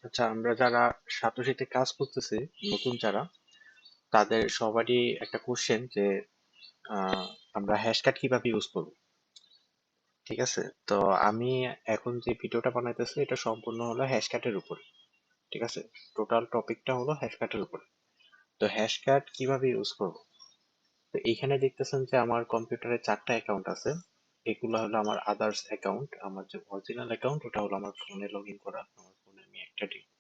আচ্ছা, আমরা যারা সাতোশিতে কাজ করতেছি, নতুন যারা, তাদের সবারই একটা কোশ্চেন যে আহ, আমরা হ্যাশকাট কিভাবে ইউজ করব। ঠিক আছে, তো আমি এখন যে ভিডিওটা বানাইতেছি এটা সম্পূর্ণ হলো হ্যাশকাটের উপরে। ঠিক আছে, টোটাল টপিকটা হলো হ্যাশকাটের উপরে। তো হ্যাশকাট কিভাবে ইউজ করব, তো এইখানে দেখতেছেন যে আমার কম্পিউটারে 4টা অ্যাকাউন্ট আছে। এগুলো হলো আমার আদার্স অ্যাকাউন্ট। আমার যে অরিজিনাল অ্যাকাউন্ট ওটা হলো আমার ফোনে লগ ইন করা। আমার ফোনে আমি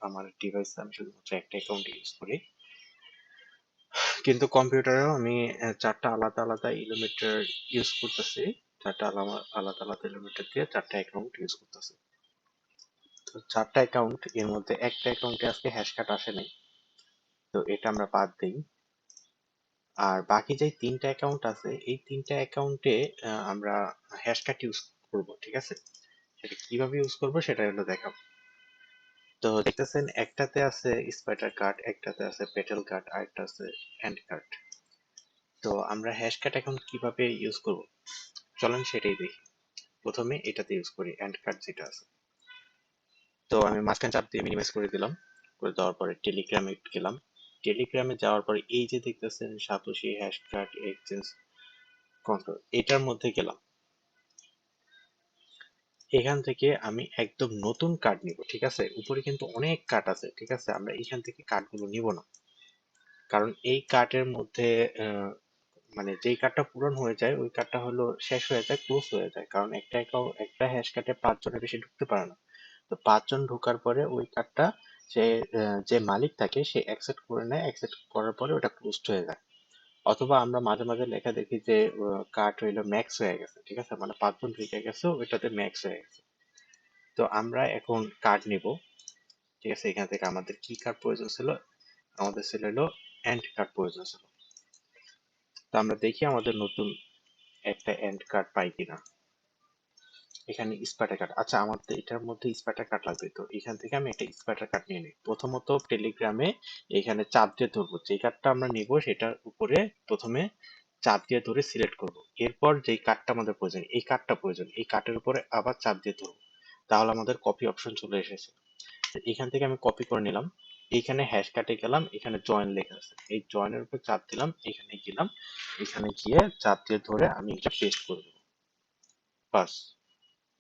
আমার ডিভাইসে আমি শুধুমাত্র একটা অ্যাকাউন্ট ইউজ করি। কিন্তু কম্পিউটারেও আমি 4টা আলাদা আলাদা এলিমেন্টার ইউজ করতেছি। 4টা আলাদা আলাদা আলাদা এলিমেন্টার দিয়ে 4টা অ্যাকাউন্ট ইউজ করতেছি। তো 4টা অ্যাকাউন্ট, এর মধ্যে একটা অ্যাকাউন্টে আজকে হ্যাশকাট আসে নাই, তো এটা আমরা বাদ দিই। আর বাকি যে 3টা অ্যাকাউন্ট আছে, এই 3টা অ্যাকাউন্টে আমরা হ্যাশকাট ইউজ করব। ঠিক আছে, সেটা কিভাবে ইউজ করব সেটা হলো দেখাবো। তো দেখতেছেন একটাতে আছে স্পাইডার কার্ড, একটাতে আছে পেটেল কার্ড, আর একটা আছে হ্যান্ড কার্ড। তো আমরা হ্যাশকাট এখন কিভাবে ইউজ করব, চলেন সেটাই দেখি। প্রথমে এটাতে ইউজ করি, এন্ড কার্ড যেটা আছে। তো আমি মাঝখানে চাপ দিয়ে মিনিমাইজ করে দিলাম। করে দেওয়ার পরে টেলিগ্রামে গেলাম। টেলিগ্রামে যাওয়ার পরে এই যে দেখতেছেন satoshi hash card exchange control, এটার মধ্যে গেলাম। এখান থেকে আমি একদম নতুন কার্ড নিব। ঠিক আছে, উপরে কিন্তু অনেক কার্ড আছে। ঠিক আছে, আমরা এখান থেকে কার্ডগুলো নিব না, কারণ এই কার্ডের মধ্যে মানে যেই কার্ডটা পূরণ হয়ে যায় ওই কার্ডটা হলো শেষ হয়ে যায়, ক্লোজ হয়ে যায়। কারণ একটা হ্যাশ কার্ডে 5 জনের বেশি ঢুকতে পারে না। তো 5 জন ঢোকার পরে ওই কার্ডটা সে যে মালিক থাকে সে অ্যাকসেপ্ট করে নেয়, অ্যাকসেপ্ট করার পরে ওটা ক্লোজড হয়ে যায়। অথবা আমরা মাঝে মাঝে লেখা দেখি যে কার্ড হইলো ম্যাক্স হয়ে গেছে। ঠিক আছে, মানে 5 জন ঢুকে গেছে, ওইটাতে ম্যাক্স হয়ে গেছে। তো আমরা এখন কার্ড নিব। ঠিক আছে, এখান থেকে আমাদের কি কার্ড প্রয়োজন ছিল, আমাদের ছিল হলো এন্ড কার্ড প্রয়োজন ছিল। তো আমরা দেখি আমাদের নতুন একটা এন্ড কার্ড পাই কিনা। এখানে স্পাইটার কার্ড, আচ্ছা আমার তো এটার মধ্যে স্পাইটার কার্ড লাগবে। তো এখান থেকে আমি একটা স্পাইটার কার্ড নিয়ে নিই। প্রথমত টেলিগ্রামে এখানে চাপ দিয়ে ধরবো, যে কার্ডটা আমরা নিব সেটার উপরে প্রথমে চাপ দিয়ে ধরে সিলেক্ট করব। এরপর যেই কার্ডটা আমাদের প্রয়োজন, এই কার্ডটা প্রয়োজন, এই কার্ডের উপরে আবার চাপ দিয়ে ধরবো। তাহলে আমাদের কপি অপশন চলে এসেছে। তো এখান থেকে আমি কপি করে নিলাম। এইখানে হ্যাশ কাটে গেলাম, এখানে জয়েন লেখা আছে, এই জয়েনের উপর চাপ দিলাম, এখানে গেলাম, এখানে গিয়ে চাপ দিয়ে ধরে আমি এটা পেস্ট করে দেবো। বাস।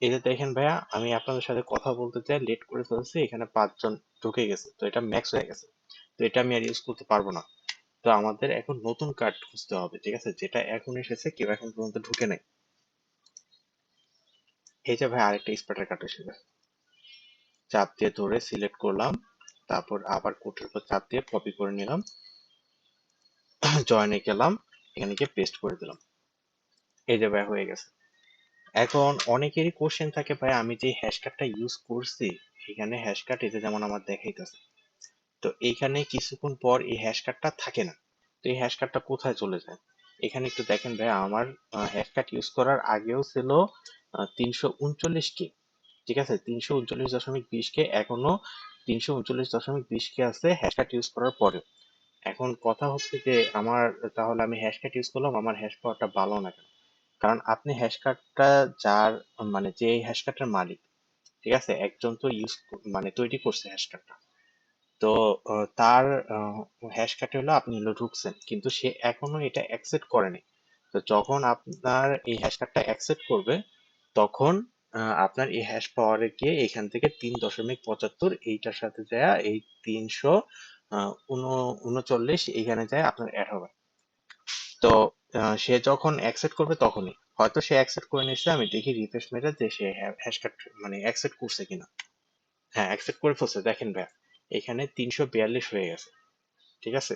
এই যে দেখেন ভাইয়া, আমি আপনাদের সাথে কথা বলতে চাই, লেট করে ফেলছি, এখানে 5 জন ঢুকে গেছে, তো এটা ম্যাক্স হয়ে গেছে। তো এটা আমি আর ইউজ করতে পারবো না। তো আমাদের এখন নতুন কার্ড খুঁজতে হবে। ঠিক আছে, যেটা এখন এসেছে কেউ এখন পর্যন্ত ঢুকে নাই। এই যে ভাই আরেকটা স্পেটার কার্ড এসেছে, চাপ দিয়ে ধরে সিলেক্ট করলাম, তারপর আবার কোডের উপর চাপ দিয়ে কপি করে নিলাম, জয়েনে গেলাম, এখানে গিয়ে পেস্ট করে দিলাম। এই যে ভাই হয়ে গেছে। এখন অনেকেরই কোশ্চেন থাকে, ভাই আমি যে হ্যাশ কার্ডটা ইউজ করছি, এখানে হ্যাশ কার্ড এই যে যেমন আমার দেখাইতেছে, তো এইখানে কিছুক্ষণ পর এই হ্যাশ কার্ডটা থাকে না। তো এই হ্যাশ কার্ডটা কোথায় চলে যায়? এখানে একটু দেখেন ভাই, আমার হ্যাশ কার্ড ইউজ করার আগেও ছিল 339 কে। ঠিক আছে, 339.20 কে, এখনো 339.20 কে আছে হ্যাশ কার্ড ইউজ করার পরে। এখন কথা হচ্ছে যে আমার, তাহলে আমি হ্যাশ কার্ড ইউজ করলাম, আমার হ্যাশ পাওয়ারটা ভালো না কেন? কারণ আপনি হ্যাশ কার্ডটা যার, মানে যে হ্যাশ কার্ডের মালিক, ঠিক আছে, একজন তো মানে তৈরি করছে হ্যাশ কার্ডটা। তো তার হ্যাশ কার্ডে হলো আপনি হলো ঢুকছেন, কিন্তু সে এখনো এটা অ্যাকসেপ্ট করেনি। তো যখন আপনার এই হ্যাশ কার্ডটা অ্যাকসেপ্ট করবে, তখন আপনার এই হ্যাশ পাওয়ারে গিয়ে এখান থেকে 3.75 এইটার সাথে যায় এই 339 এইখানে যায় আপনার অ্যাড হবে। তো সে যখন অ্যাকসেপ্ট করবে তখনই হয়তো সে অ্যাকসেপ্ট করে নিচ্ছে, আমি দেখি রিফ্রেশ মেরে যে সে হ্যাশ কার্ড মানে অ্যাকসেপ্ট করছে কিনা। হ্যাঁ, অ্যাকসেপ্ট করে ফেলছে, দেখেন ভাই এখানে 342 হয়ে গেছে। ঠিক আছে,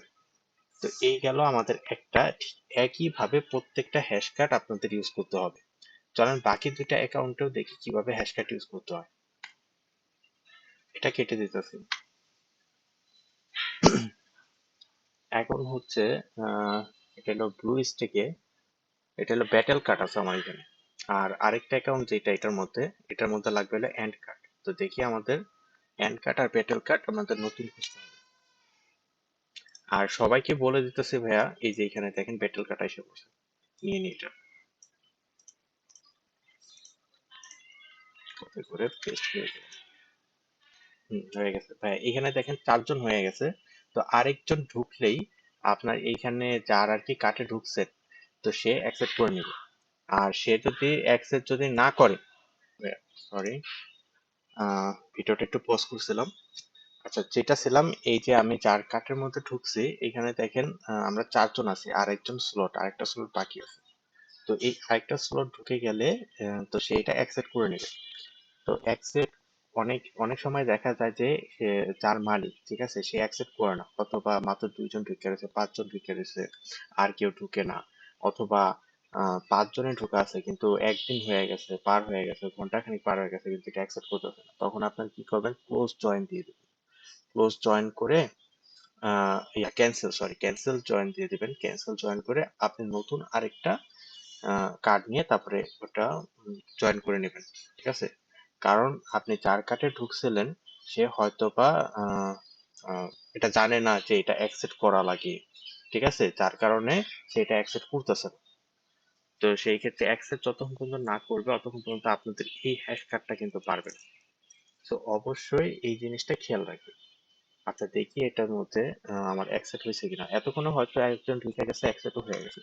তো এই গেল আমাদের একটা। ঠিক একইভাবে প্রত্যেকটা হ্যাশ কার্ড আপনাদের ইউজ করতে হবে। চলেন বাকি দুইটা অ্যাকাউন্টেও দেখি কিভাবে হ্যাশ কার্ড ইউজ করতে হয়। এটা কেটে দিতেছি। এখন হচ্ছে এটা হলো ব্লু স্টেকে, এটা হলো ব্যাটেল কার্ড আছে আমার এখানে। আর আরেকটা অ্যাকাউন্ট যেটা এটার মধ্যে লাগবে হলো এন্ড কার্ড। তো দেখি আমাদের এন্ড কার্ড আর ব্যাটেল কার্ড আমাদের নতুন খুঁজতে হবে। আর সবাইকে বলে দিতেছি ভাইয়া, এই যে এখানে দেখেন ব্যাটেল কার্ড এসে বসে, নিয়ে নিই এটা, কপি করে পেস্ট করে দিলাম। হয়ে গেছে ভাই, এখানে দেখেন 4 জন হয়ে গেছে। তো আরেকজন ঢুকলেই আপনার এইখানে যার আর কি কার্টে ঢুকছে, তো সে অ্যাকসেপ্ট করে নিবে। আর সে যদি অ্যাকসেপ্ট যদি না করে, সরি, ভিডিওটা একটু পজ করছিলাম। আচ্ছা, যেটা ছিলাম, এই যে আমি যার কার্টের মধ্যে ঢুকছি, এখানে দেখেন আমরা 4 জন আছি, আর একজন স্লট, আরেকটা স্লট বাকি আছে। তো এই আরেকটা স্লট ঢুকে গেলে তো সে এটা অ্যাকসেপ্ট করে নেবে। তো অ্যাকসেপ্ট, অনেক অনেক সময় দেখা যায় যে সে, যার মালিক, ঠিক আছে, সে অ্যাকসেপ্ট করে না, অথবা মাত্র 2 জন ঢুকে রয়েছে, 5 জন ঢুকে রয়েছে, আর কেউ ঢুকে না, অথবা 5 জনে ঢুকে আছে কিন্তু একদিন হয়ে গেছে, পার হয়ে গেছে, ঘন্টাখানিক পার হয়ে গেছে, কিন্তু এটা অ্যাকসেপ্ট করতেছে না, তখন আপনার কি করবেন, ক্লোজ জয়েন দিয়ে দেবেন। ক্লোজ জয়েন করে ক্যান্সেল জয়েন দিয়ে দিবেন। ক্যান্সেল জয়েন করে আপনি নতুন আরেকটা কার্ড নিয়ে তারপরে ওটা জয়েন করে নেবেন, ঠিক আছে। কারণ আপনি যার কার্ডে ঢুকছিলেন, সে হয়তোবা আহ, আহ, এটা জানে না যে এটা অ্যাকসেপ্ট করা লাগে, ঠিক আছে, যার কারণে সে এটা অ্যাকসেপ্ট করতেছে না। তো সেই ক্ষেত্রে অ্যাকসেপ্ট যতক্ষণ পর্যন্ত না করবে, ততক্ষণ পর্যন্ত আপনাদের এই হ্যাশ কার্ডটা কিন্তু পারবে না। তো অবশ্যই এই জিনিসটা খেয়াল রাখবেন। আচ্ছা, দেখি এটার মধ্যে আমার অ্যাকসেপ্ট হয়েছে কিনা। এতক্ষণে হয়তো একজন ঢুকে গেছে, অ্যাকসেপ্ট হয়ে গেছে।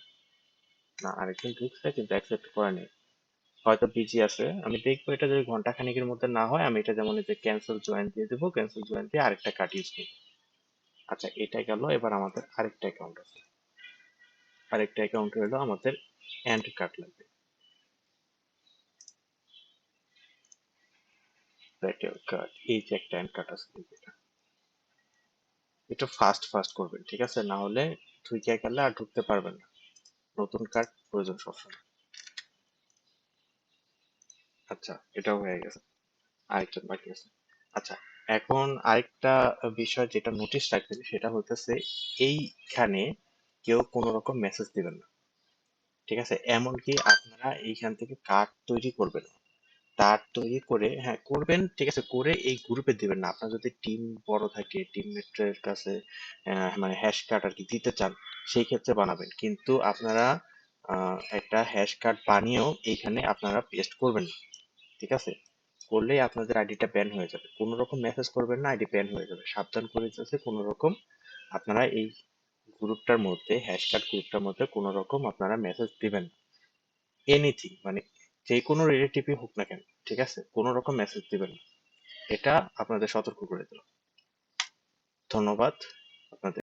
না, আরেকজন ঢুকছে কিন্তু অ্যাকসেপ্ট করে নেই, হয়তো বিজি আছে। আমি দেখবো, এটা যদি ঘন্টা খানেকের মধ্যে না হয়, আমি এটা যেমন এই যে ক্যান্সেল জয়েন দিয়ে দেবো, ক্যান্সেল জয়েন দিয়ে আরেকটা কার্ড ইউজ করবো। আচ্ছা, এটা গেল। এবার আমাদের আরেকটা অ্যাকাউন্ট আছে, আরেকটা অ্যাকাউন্ট হলো আমাদের এন্ড কার্ড লাগবে, ব্যাটেল কার্ড। এই যে একটা এন্ড কার্ড আছে, এটা এটা ফাস্ট ফাস্ট করবেন, ঠিক আছে, না হলে ঢুকে গেলে আর ঢুকতে পারবেন না। নতুন কার্ড প্রয়োজন সবসময়। আচ্ছা, এটাও হয়ে গেছে, আরেকজন বাকি আছে। আচ্ছা, এখন আরেকটা বিষয় যেটা নোটিশ রাখবেন, সেটা হইতেছে এইখানে কেউ কোনো রকম মেসেজ দিবেন না, ঠিক আছে। এমনকি আপনারা এইখান থেকে কার্ড তৈরি করবেন, কার্ড তৈরি করে, হ্যাঁ করবেন, ঠিক আছে, করে এই গ্রুপে দিবেন না। আপনার যদি টিম বড় থাকে, টিমমেটের কাছে মানে হ্যাশ কার্ড আর কি দিতে চান, সেই ক্ষেত্রে বানাবেন। কিন্তু আপনারা একটা হ্যাশ কার্ড বানিয়েও এইখানে আপনারা পেস্ট করবেন না, ঠিক আছে। করলেই আপনাদের আইডিটা ব্যান হয়ে যাবে। কোনো রকম মেসেজ করবেন না, আইডি ব্যান হয়ে যাবে, সাবধান করে দিতেছে। কোনো রকম আপনারা এই গ্রুপটার মধ্যে, হ্যাশকার্ড গ্রুপটার মধ্যে কোনো রকম আপনারা মেসেজ দিবেন না। এনিথিং, মানে যে কোনো রিলেটিভই হোক না কেন, ঠিক আছে, কোনো রকম মেসেজ দিবেন না। এটা আপনাদের সতর্ক করে দিলাম। ধন্যবাদ আপনাদের।